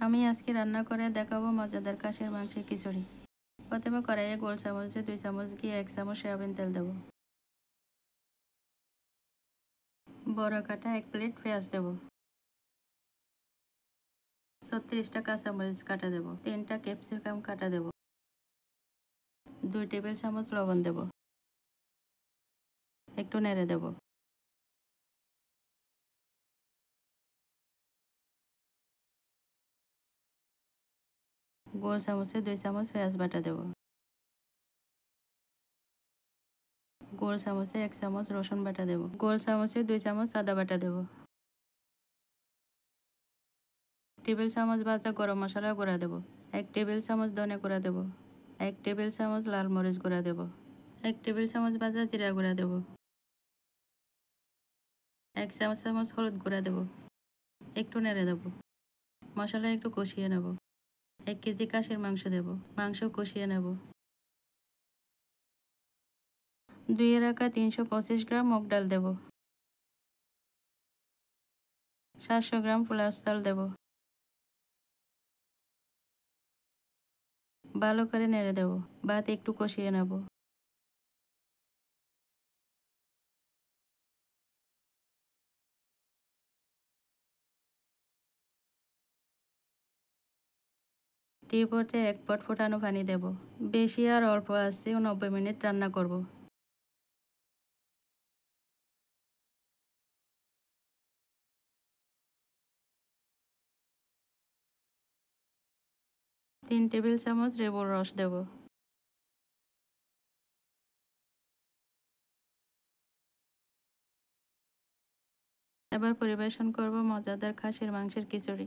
আমি আজকে রান্না করে দেখাবো মজাদার খাসির মাংসের খিচুড়ি। প্রথমে কড়াইয়ে গোল চামচে 2 চামচ ঘি, 1 চামচ সয়াবিন তেল দেব। বড় কাটা 1 প্লেট পেঁয়াজ দেব। 36টা কাঁচামরিচ কাটা দেব। 3টা ক্যাপসিকাম কাটা দেব। 2 টেবিল চামচ লবণ দেব। একটু নেড়ে দেব। গোল চামচে 2 চামচ পেঁয়াজ বাটা দেব। গোল চামচে 1 চামচ রসুন বাটা দেব। গোল চামচে 2 চামচ আদা বাটা দেব। টেবিল চামচ ভাজা গরম মশলা গুঁড়া দেব। 1 টেবিল চামচ ধনে গুঁড়া দেব। 1 টেবিল চামচ লাল মরিচ গুঁড়া দেব। 1 টেবিল চামচ ভাজা জিরা গুঁড়া দেব। 1 চামচ হলুদ গুঁড়া দেব। একটু নেড়ে দেব। মশলা একটু কষিয়ে নেব। 1 কেজি খাসির মাংস দেব। মাংস কষিয়ে নেব। ধুয়ে রাখা 325 গ্রাম মুগ ডাল দেব। 700 গ্রাম পোলাও চাল দেব। ভালো করে নেড়ে দেব। ভাত একটু কষিয়ে নেব। টিপটে 1 পট ফোটানো পানি দেব। বেশি আর অল্প আছে 90 মিনিট রান্না করব। 3 টেবিল চামচ লেবুর রস দেব। এবার পরিবেশন করব মজাদার খাসির মাংসের খিচুড়ি।